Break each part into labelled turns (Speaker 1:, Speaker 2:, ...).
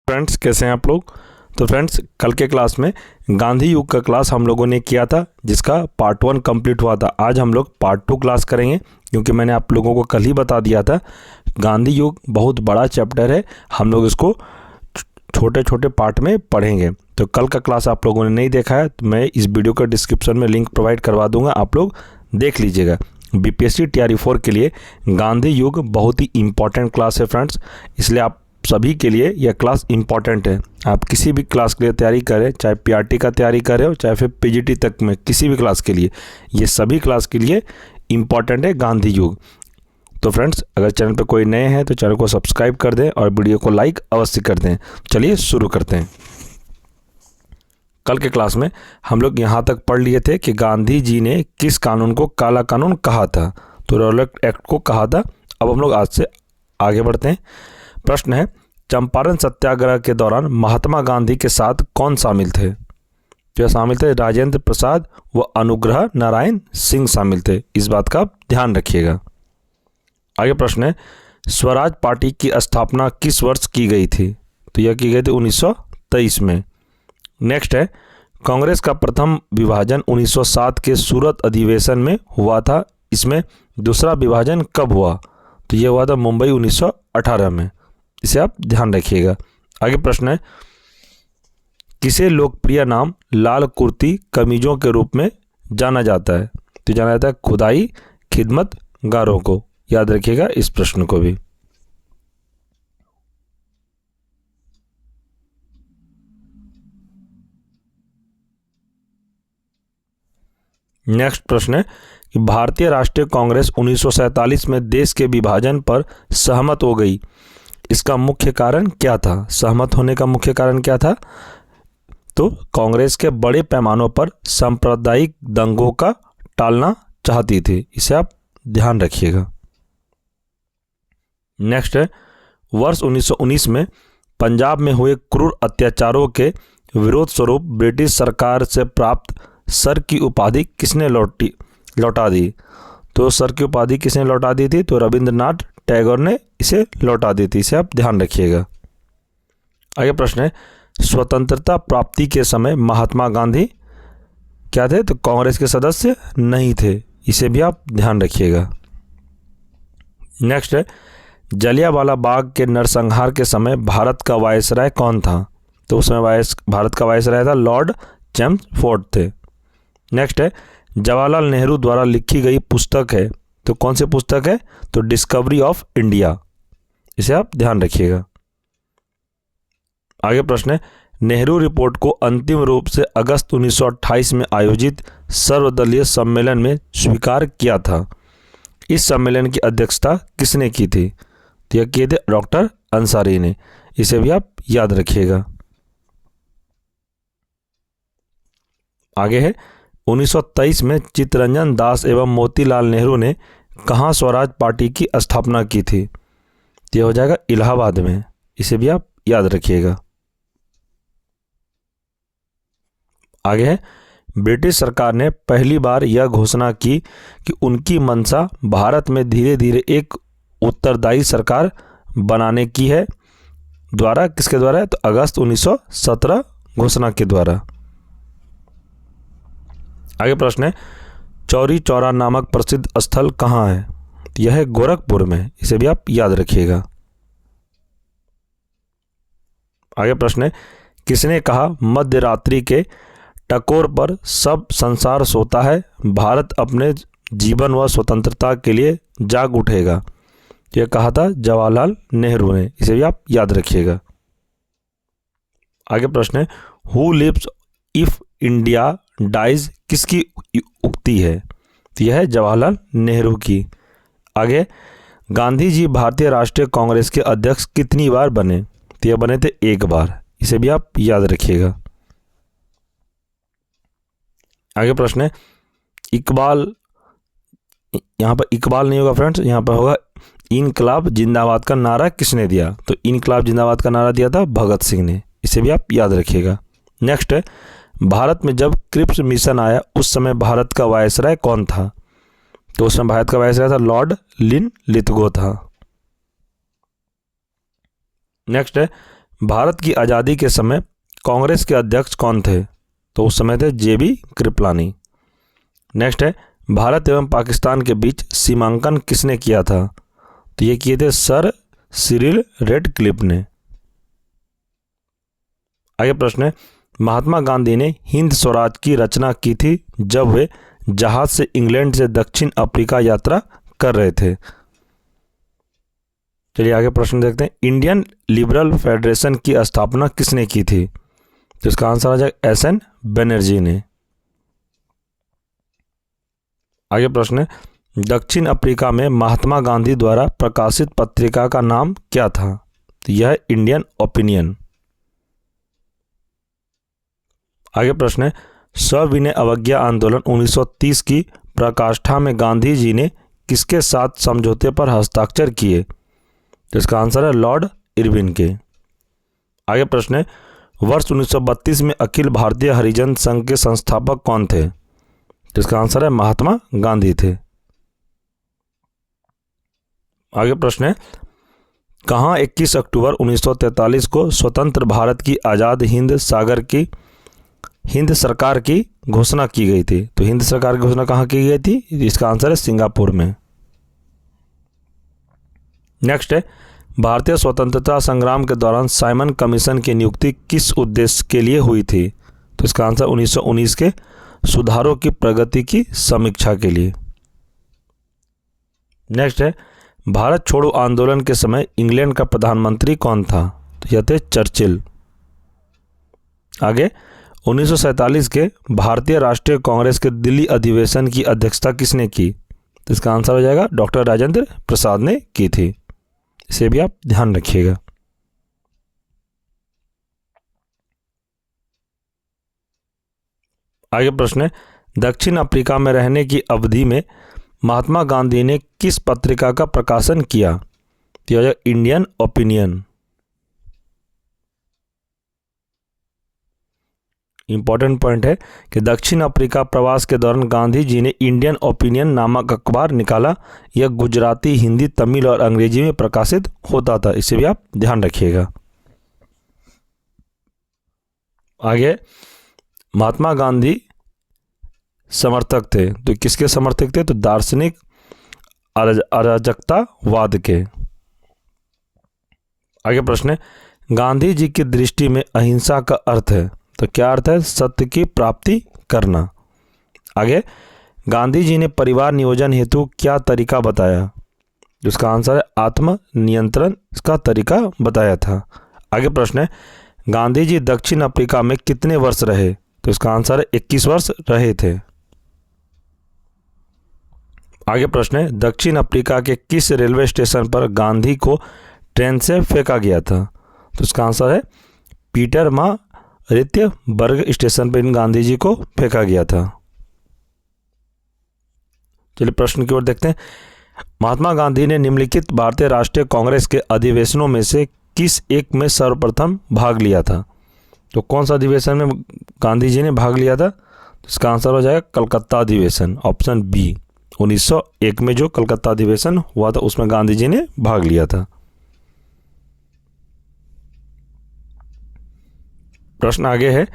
Speaker 1: Friends, कैसे हैं आप लोग। तो फ्रेंड्स, कल के क्लास में गांधी युग का क्लास हम लोगों ने किया था, जिसका पार्ट 1 कंप्लीट हुआ था। आज हम लोग पार्ट 2 क्लास करेंगे, क्योंकि मैंने आप लोगों को कल ही बता दिया था गांधी युग बहुत बड़ा चैप्टर है, हम लोग इसको छोटे छोटे पार्ट में पढ़ेंगे। तो कल का क्लास आप लोगों ने नहीं देखा है तो मैं इस वीडियो का डिस्क्रिप्शन में लिंक प्रोवाइड करवा दूंगा, आप लोग देख लीजिएगा। बीपीएससी TRE 4 के लिए गांधी युग बहुत ही इंपॉर्टेंट क्लास है फ्रेंड्स, इसलिए आप सभी के लिए यह क्लास इंपॉर्टेंट है। आप किसी भी क्लास के लिए तैयारी करें, चाहे PRT का तैयारी करें हो, चाहे फिर PGT तक में किसी भी क्लास के लिए, ये सभी क्लास के लिए इंपॉर्टेंट है गांधी युग। तो फ्रेंड्स, अगर चैनल पर कोई नए हैं तो चैनल को सब्सक्राइब कर दें और वीडियो को लाइक अवश्य कर दें। चलिए शुरू करते हैं। कल के क्लास में हम लोग यहाँ तक पढ़ लिए थे कि गांधी जी ने किस कानून को काला कानून कहा था, तो रॉलेट एक्ट को कहा था। अब हम लोग आज से आगे बढ़ते हैं। प्रश्न है, चंपारण सत्याग्रह के दौरान महात्मा गांधी के साथ कौन शामिल थे। जो शामिल थे राजेंद्र प्रसाद व अनुग्रह नारायण सिंह शामिल थे, इस बात का ध्यान रखिएगा। आगे प्रश्न है, स्वराज पार्टी की स्थापना किस वर्ष की गई थी। तो यह की गई थी 1923 में। नेक्स्ट है, कांग्रेस का प्रथम विभाजन 1907 के सूरत अधिवेशन में हुआ था, इसमें दूसरा विभाजन कब हुआ। तो यह हुआ था मुंबई 1918 में, इसे आप ध्यान रखिएगा। आगे प्रश्न है, किसे लोकप्रिय नाम लाल कुर्ती कमीजों के रूप में जाना जाता है। तो जाना जाता है खुदाई खिदमतगारों को, याद रखिएगा इस प्रश्न को भी। नेक्स्ट प्रश्न है कि भारतीय राष्ट्रीय कांग्रेस 1947 में देश के विभाजन पर सहमत हो गई, इसका मुख्य कारण क्या था। सहमत होने का मुख्य कारण क्या था। तो कांग्रेस के बड़े पैमानों पर सांप्रदायिक दंगों का टालना चाहती थी, इसे आप ध्यान रखिएगा। नेक्स्ट है, वर्ष 1919 में पंजाब में हुए क्रूर अत्याचारों के विरोध स्वरूप ब्रिटिश सरकार से प्राप्त सर की उपाधि किसने लौटा दी। तो सर की उपाधि किसने लौटा दी थी। तो रविंद्रनाथ टैगोर ने इसे लौटा दी थी, इसे आप ध्यान रखिएगा। आगे प्रश्न है, स्वतंत्रता प्राप्ति के समय महात्मा गांधी क्या थे। तो कांग्रेस के सदस्य नहीं थे, इसे भी आप ध्यान रखिएगा। नेक्स्ट है, जलियांवाला बाग के नरसंहार के समय भारत का वायसराय कौन था। तो उस समय भारत का वायसराय था लॉर्ड चैम्सफोर्ड थे। नेक्स्ट है, जवाहरलाल नेहरू द्वारा लिखी गई पुस्तक है, तो कौन सी पुस्तक है। तो डिस्कवरी ऑफ इंडिया, इसे आप ध्यान रखिएगा। आगे प्रश्न है, नेहरू रिपोर्ट को अंतिम रूप से अगस्त 1928 में आयोजित सर्वदलीय सम्मेलन में स्वीकार किया था। इस सम्मेलन की अध्यक्षता किसने की थी। तो यह किए थे डॉक्टर अंसारी ने, इसे भी आप याद रखिएगा। आगे है, 1923 में चित्तरंजन दास एवं मोतीलाल नेहरू ने कहाँ स्वराज पार्टी की स्थापना की थी। तो यह हो जाएगा इलाहाबाद में, इसे भी आप याद रखिएगा। आगे है, ब्रिटिश सरकार ने पहली बार यह घोषणा की कि उनकी मंशा भारत में धीरे धीरे एक उत्तरदायी सरकार बनाने की है। द्वारा किसके द्वारा है। तो अगस्त 1917 घोषणा के द्वारा। आगे प्रश्न है, चौरी चौरा नामक प्रसिद्ध स्थल कहाँ है। तो यह है गोरखपुर में, इसे भी आप याद रखिएगा। आगे प्रश्न है, किसने कहा मध्य रात्रि के टकोर पर सब संसार सोता है, भारत अपने जीवन व स्वतंत्रता के लिए जाग उठेगा। यह कहा था जवाहरलाल नेहरू ने, इसे भी आप याद रखिएगा। आगे प्रश्न है, who lives if India dies किसकी उक्ति है। तो यह है जवाहरलाल नेहरू की। आगे, गांधी जी भारतीय राष्ट्रीय कांग्रेस के अध्यक्ष कितनी बार बने। तो यह बने थे एक बार, इसे भी आप याद रखिएगा। आगे प्रश्न है, इकबाल, यहाँ पर इकबाल नहीं होगा फ्रेंड्स, यहाँ पर होगा इनकलाब जिंदाबाद का नारा किसने दिया। तो इनकलाब जिंदाबाद का नारा दिया था भगत सिंह ने, इसे भी आप याद रखिएगा। नेक्स्ट है, भारत में जब क्रिप्स मिशन आया उस समय भारत का वायसराय कौन था। तो उस समय भारत का वायसराय था लॉर्ड लिन लिथगो था। नेक्स्ट है, भारत की आज़ादी के समय कांग्रेस के अध्यक्ष कौन थे? तो उस समय थे जे.बी. कृपलानी। नेक्स्ट है, भारत एवं पाकिस्तान के बीच सीमांकन किसने किया था? तो ये किए थे सर सिरिल रेडक्लिफ ने। आगे प्रश्न है, महात्मा गांधी ने हिंद स्वराज की रचना की थी जब वे जहाज से इंग्लैंड से दक्षिण अफ्रीका यात्रा कर रहे थे। चलिए आगे प्रश्न देखते हैं, इंडियन लिबरल फेडरेशन की स्थापना किसने की थी? तो इसका आंसर आ जाएगा एस.एन. बनर्जी ने। आगे प्रश्न है, दक्षिण अफ्रीका में महात्मा गांधी द्वारा प्रकाशित पत्रिका का नाम क्या था? तो यह है इंडियन ओपिनियन। आगे प्रश्न है, सविनय अवज्ञा आंदोलन 1930 की पराकाष्ठा में गांधी जी ने किसके साथ समझौते पर हस्ताक्षर किए? तो इसका आंसर है लॉर्ड इरविन के। आगे प्रश्न है, वर्ष 1932 में अखिल भारतीय हरिजन संघ के संस्थापक कौन थे? तो इसका आंसर है महात्मा गांधी थे। आगे प्रश्न है, कहाँ 21 अक्टूबर 1943 को स्वतंत्र भारत की आज़ाद हिंद सरकार की घोषणा की गई थी? तो हिंद सरकार की घोषणा कहाँ की गई थी? इसका आंसर है सिंगापुर में। नेक्स्ट है, भारतीय स्वतंत्रता संग्राम के दौरान साइमन कमीशन की नियुक्ति किस उद्देश्य के लिए हुई थी? तो इसका आंसर 1919 के सुधारों की प्रगति की समीक्षा के लिए। नेक्स्ट है, भारत छोड़ो आंदोलन के समय इंग्लैंड का प्रधानमंत्री कौन था? तो यह थे चर्चिल। आगे 1947 के भारतीय राष्ट्रीय कांग्रेस के दिल्ली अधिवेशन की अध्यक्षता किसने की? तो इसका आंसर हो जाएगा डॉक्टर राजेंद्र प्रसाद ने की थी। इसे भी आप ध्यान रखिएगा। आगे प्रश्न है, दक्षिण अफ्रीका में रहने की अवधि में महात्मा गांधी ने किस पत्रिका का प्रकाशन किया? तो यह इंडियन ओपिनियन। इंपॉर्टेंट पॉइंट है कि दक्षिण अफ्रीका प्रवास के दौरान गांधी जी ने इंडियन ओपिनियन नामक अखबार निकाला। यह गुजराती, हिंदी, तमिल और अंग्रेजी में प्रकाशित होता था। इसे भी आप ध्यान रखिएगा। आगे, महात्मा गांधी समर्थक थे, तो किसके समर्थक थे? तो दार्शनिक अराजकतावाद के। आगे प्रश्न है, गांधी जी की दृष्टि में अहिंसा का अर्थ है? तो क्या अर्थ है? सत्य की प्राप्ति करना। आगे, गांधी जी ने परिवार नियोजन हेतु क्या तरीका बताया? जिसका आंसर है आत्म नियंत्रण इसका तरीका बताया था। आगे प्रश्न है, गांधी जी दक्षिण अफ्रीका में कितने वर्ष रहे? तो इसका आंसर है 21 वर्ष रहे थे। आगे प्रश्न है, दक्षिण अफ्रीका के किस रेलवे स्टेशन पर गांधी को ट्रेन से फेंका गया था? तो इसका आंसर है पीटरमारित्यबर्ग स्टेशन पर इन गांधी जी को फेंका गया था। चलिए प्रश्न की ओर देखते हैं। महात्मा गांधी ने निम्नलिखित भारतीय राष्ट्रीय कांग्रेस के अधिवेशनों में से किस एक में सर्वप्रथम भाग लिया था? तो कौन सा अधिवेशन में गांधी जी ने भाग लिया था? तो इसका आंसर हो जाएगा कलकत्ता अधिवेशन, ऑप्शन बी। 1901 में जो कलकत्ता अधिवेशन हुआ था उसमें गांधी जी ने भाग लिया था। प्रश्न आगे है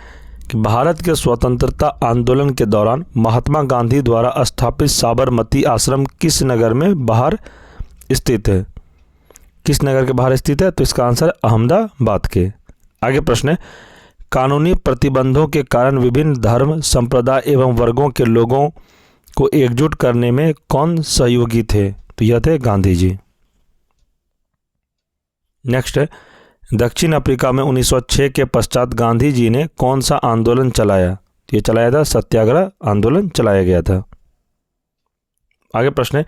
Speaker 1: कि भारत के स्वतंत्रता आंदोलन के दौरान महात्मा गांधी द्वारा स्थापित साबरमती आश्रम किस नगर में बाहर स्थित है? किस नगर के बाहर स्थित है? तो इसका आंसर है अहमदाबाद के। आगे प्रश्न है, कानूनी प्रतिबंधों के कारण विभिन्न धर्म, संप्रदाय एवं वर्गों के लोगों को एकजुट करने में कौन सहयोगी थे? तो यह थे गांधी जी। नेक्स्ट है, दक्षिण अफ्रीका में 1906 के पश्चात गांधी जी ने कौन सा आंदोलन चलाया? तो ये चलाया था सत्याग्रह आंदोलन चलाया गया था। आगे प्रश्न है,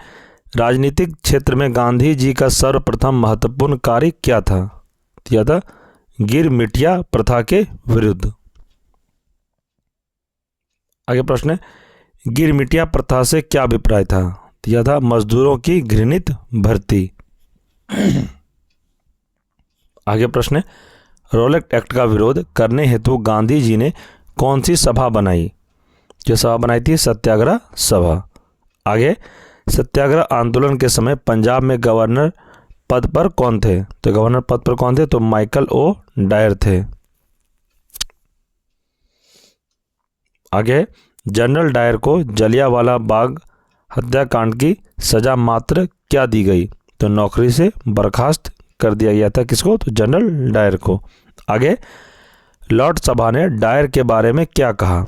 Speaker 1: राजनीतिक क्षेत्र में गांधी जी का सर्वप्रथम महत्वपूर्ण कार्य क्या था? तो यह था गिरमिटिया प्रथा के विरुद्ध। आगे प्रश्न है, गिरमिटिया प्रथा से क्या अभिप्राय था? तो यह था मजदूरों की घृणित भर्ती। आगे प्रश्न है, रॉलेट एक्ट का विरोध करने हेतु गांधी जी ने कौन सी सभा बनाई? जो सभा बनाई थी सत्याग्रह सभा। आगे, सत्याग्रह आंदोलन के समय पंजाब में गवर्नर पद पर कौन थे? तो गवर्नर पद पर कौन थे? तो माइकल ओ डायर थे। आगे, जनरल डायर को जलियांवाला बाग हत्याकांड की सजा मात्र क्या दी गई? तो नौकरी से बर्खास्त कर दिया गया था। किसको? तो जनरल डायर को। आगे, लॉर्ड सभा ने डायर के बारे में क्या कहा?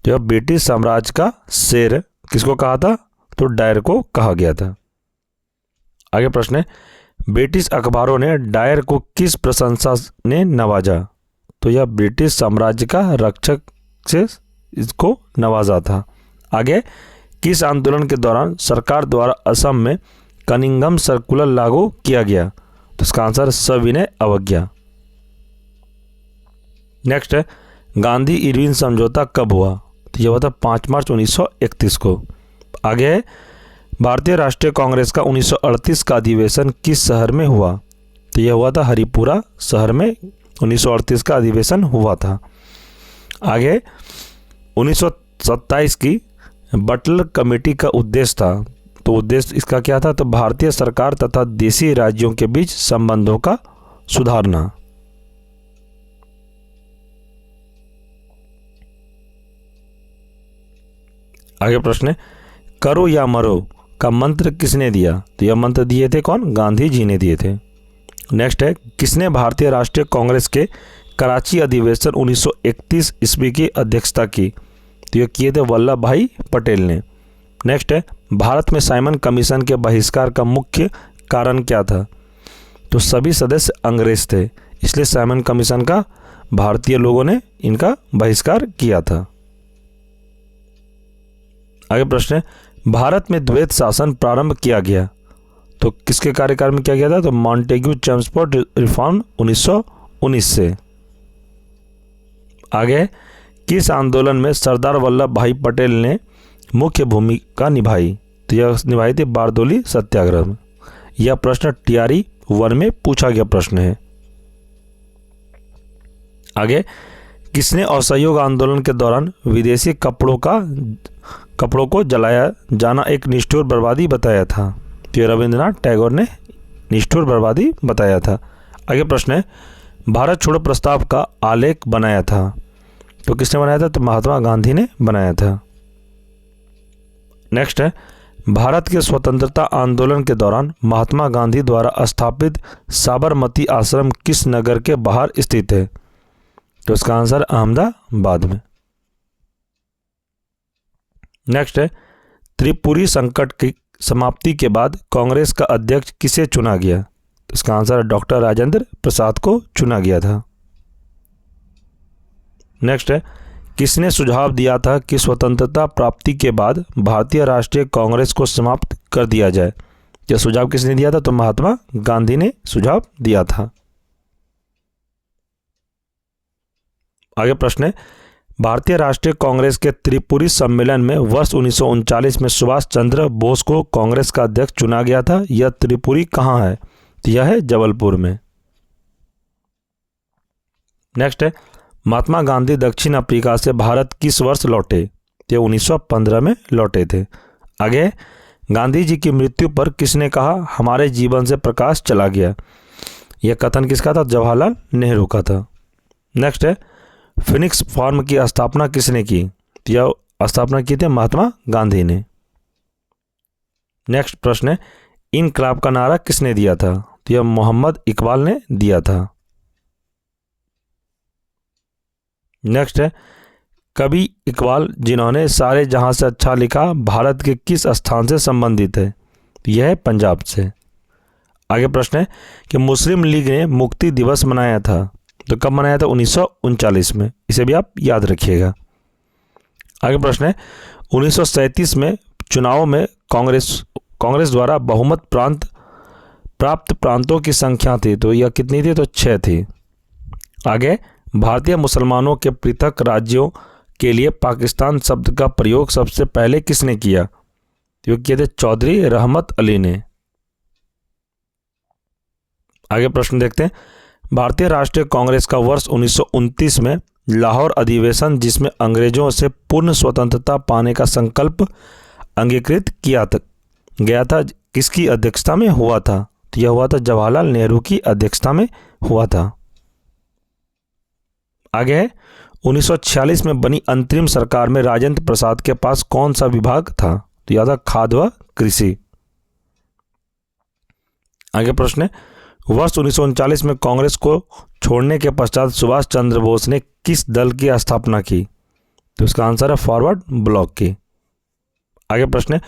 Speaker 1: जो ब्रिटिश साम्राज्य का शेर किसको कहा था? तो डायर को कहा गया था। आगे प्रश्न है, ब्रिटिश अखबारों ने डायर को किस प्रशंसा ने नवाजा? तो यह ब्रिटिश साम्राज्य का रक्षक से इसको नवाजा था। आगे, किस आंदोलन के दौरान सरकार द्वारा असम में कनिंघम सर्कुलर लागू किया गया? तो इसका आंसर सविनय अवज्ञा। नेक्स्ट है, गांधी इरविन समझौता कब हुआ? तो यह हुआ था 5 मार्च 1931 को। आगे है, भारतीय राष्ट्रीय कांग्रेस का 1938 का अधिवेशन किस शहर में हुआ? तो यह हुआ था हरिपुरा शहर में 1938 का अधिवेशन हुआ था। आगे, 1927 की बटलर कमेटी का उद्देश्य था, तो उद्देश्य इसका क्या था? तो भारतीय सरकार तथा देशी राज्यों के बीच संबंधों का सुधारना। आगे प्रश्न है, करो या मरो का मंत्र किसने दिया? तो यह मंत्र दिए थे कौन? गांधी जी ने दिए थे। नेक्स्ट है, किसने भारतीय राष्ट्रीय कांग्रेस के कराची अधिवेशन 1931 ईस्वी की अध्यक्षता की? तो यह किए थे वल्लभ भाई पटेल ने। नेक्स्ट है, भारत में साइमन कमीशन के बहिष्कार का मुख्य कारण क्या था? तो सभी सदस्य अंग्रेज थे, इसलिए साइमन कमीशन का भारतीय लोगों ने इनका बहिष्कार किया था। आगे प्रश्न है, भारत में द्वैत शासन प्रारंभ किया गया, तो किसके कार्यकाल में किया गया था? तो मॉन्टेग्यू चेम्सफोर्ड रिफॉर्म 1919 से। आगे, किस आंदोलन में सरदार वल्लभ भाई पटेल ने मुख्य भूमिका निभाई? तो यह निभाई थी बारदोली सत्याग्रह में। यह प्रश्न टीआरई 1 में पूछा गया प्रश्न है। आगे, किसने असहयोग आंदोलन के दौरान विदेशी कपड़ों को जलाया जाना एक निष्ठुर बर्बादी बताया था? तो रविंद्रनाथ टैगोर ने निष्ठुर बर्बादी बताया था। आगे प्रश्न है, भारत छोड़ो प्रस्ताव का आलेख बनाया था, तो किसने बनाया था? तो महात्मा गांधी ने बनाया था। नेक्स्ट है, भारत के स्वतंत्रता आंदोलन के दौरान महात्मा गांधी द्वारा स्थापित साबरमती आश्रम किस नगर के बाहर स्थित है? तो इसका आंसर अहमदाबाद में। नेक्स्ट है, त्रिपुरी संकट की समाप्ति के बाद कांग्रेस का अध्यक्ष किसे चुना गया? तो इसका आंसर डॉक्टर राजेंद्र प्रसाद को चुना गया था। नेक्स्ट है, किसने सुझाव दिया था कि स्वतंत्रता प्राप्ति के बाद भारतीय राष्ट्रीय कांग्रेस को समाप्त कर दिया जाए? यह सुझाव किसने दिया था? तो महात्मा गांधी ने सुझाव दिया था। आगे प्रश्न है, भारतीय राष्ट्रीय कांग्रेस के त्रिपुरी सम्मेलन में वर्ष 1939 में सुभाष चंद्र बोस को कांग्रेस का अध्यक्ष चुना गया था। यह त्रिपुरी कहाँ है? तो यह है जबलपुर में। नेक्स्ट है, महात्मा गांधी दक्षिण अफ्रीका से भारत किस वर्ष लौटे? तो 1915 में लौटे थे। आगे, गांधी जी की मृत्यु पर किसने कहा हमारे जीवन से प्रकाश चला गया? यह कथन किसका था? जवाहरलाल नेहरू का था। नेक्स्ट है, फिनिक्स फार्म की स्थापना किसने की? तो यह स्थापना की थी महात्मा गांधी ने। नेक्स्ट प्रश्न है, इनकलाब का नारा किसने दिया था? तो यह मोहम्मद इकबाल ने दिया था। नेक्स्ट है, कवि इकबाल जिन्होंने सारे जहां से अच्छा लिखा भारत के किस स्थान से संबंधित है? यह है पंजाब से। आगे प्रश्न है कि मुस्लिम लीग ने मुक्ति दिवस मनाया था, तो कब मनाया था? 1939 में। इसे भी आप याद रखिएगा। आगे प्रश्न है, 1937 में चुनाव में कांग्रेस द्वारा बहुमत प्राप्त प्रांतों की संख्या थी, तो यह कितनी थी? तो 6 थी। आगे, भारतीय मुसलमानों के पृथक राज्यों के लिए पाकिस्तान शब्द का प्रयोग सबसे पहले किसने किया? तो किए थे चौधरी रहमत अली ने। आगे प्रश्न देखते हैं, भारतीय राष्ट्रीय कांग्रेस का वर्ष 1929 में लाहौर अधिवेशन जिसमें अंग्रेजों से पूर्ण स्वतंत्रता पाने का संकल्प अंगीकृत किया गया था, किसकी अध्यक्षता में हुआ था? तो यह हुआ था जवाहरलाल नेहरू की अध्यक्षता में हुआ था। आगे है 1946 में बनी अंतरिम सरकार में राजेंद्र प्रसाद के पास कौन सा विभाग था? तो यह था खाद्य व कृषि। आगे प्रश्न है वर्ष 1939 में कांग्रेस को छोड़ने के पश्चात सुभाष चंद्र बोस ने किस दल की स्थापना की? तो इसका आंसर है फॉरवर्ड ब्लॉक की। आगे प्रश्न है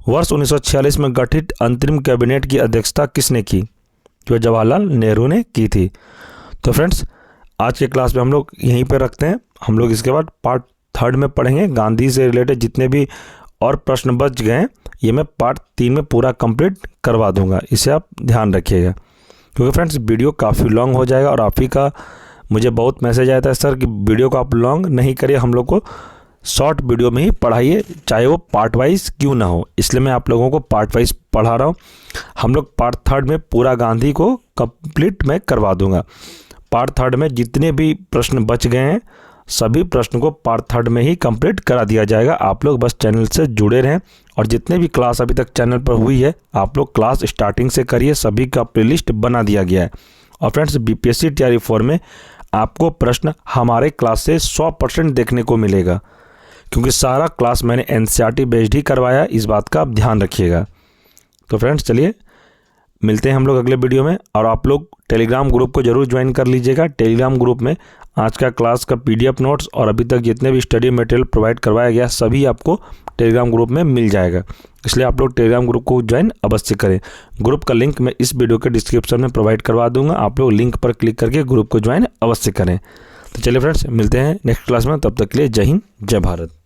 Speaker 1: वर्ष 1946 में गठित अंतरिम कैबिनेट की अध्यक्षता किसने की? जो जवाहरलाल नेहरू ने की थी। तो फ्रेंड्स आज के क्लास में हम लोग यहीं पर रखते हैं। हम लोग इसके बाद पार्ट 3 में पढ़ेंगे। गांधी से रिलेटेड जितने भी और प्रश्न बच गए हैं ये मैं पार्ट 3 में पूरा कंप्लीट करवा दूंगा, इसे आप ध्यान रखिएगा। क्योंकि फ्रेंड्स वीडियो काफ़ी लॉन्ग हो जाएगा और आप ही का मुझे बहुत मैसेज आया था सर कि वीडियो को आप लॉन्ग नहीं करिए, हम लोग को शॉर्ट वीडियो में ही पढ़ाइए, चाहे वो पार्ट वाइज क्यों ना हो। इसलिए मैं आप लोगों को पार्ट वाइज पढ़ा रहा हूँ। हम लोग पार्ट 3 में पूरा गांधी को कंप्लीट मैं करवा दूंगा। पार्ट 3 में जितने भी प्रश्न बच गए हैं सभी प्रश्न को पार्ट 3 में ही कंप्लीट करा दिया जाएगा। आप लोग बस चैनल से जुड़े रहें और जितने भी क्लास अभी तक चैनल पर हुई है आप लोग क्लास स्टार्टिंग से करिए, सभी का प्लेलिस्ट बना दिया गया है। और फ्रेंड्स बीपीएससी तैयारी 4 में आपको प्रश्न हमारे क्लास से 100% देखने को मिलेगा, क्योंकि सारा क्लास मैंने एनसीईआरटी बेस्ड ही करवाया, इस बात का आप ध्यान रखिएगा। तो फ्रेंड्स चलिए मिलते हैं हम लोग अगले वीडियो में। और आप लोग टेलीग्राम ग्रुप को जरूर ज्वाइन कर लीजिएगा। टेलीग्राम ग्रुप में आज का क्लास का पीडीएफ नोट्स और अभी तक जितने भी स्टडी मटेरियल प्रोवाइड करवाया गया सभी आपको टेलीग्राम ग्रुप में मिल जाएगा। इसलिए आप लोग टेलीग्राम ग्रुप को ज्वाइन अवश्य करें। ग्रुप का लिंक मैं इस वीडियो के डिस्क्रिप्शन में प्रोवाइड करवा दूंगा, आप लोग लिंक पर क्लिक करके ग्रुप को ज्वाइन अवश्य करें। तो चलिए फ्रेंड्स मिलते हैं नेक्स्ट क्लास में, तब तक के लिए जय हिंद जय भारत।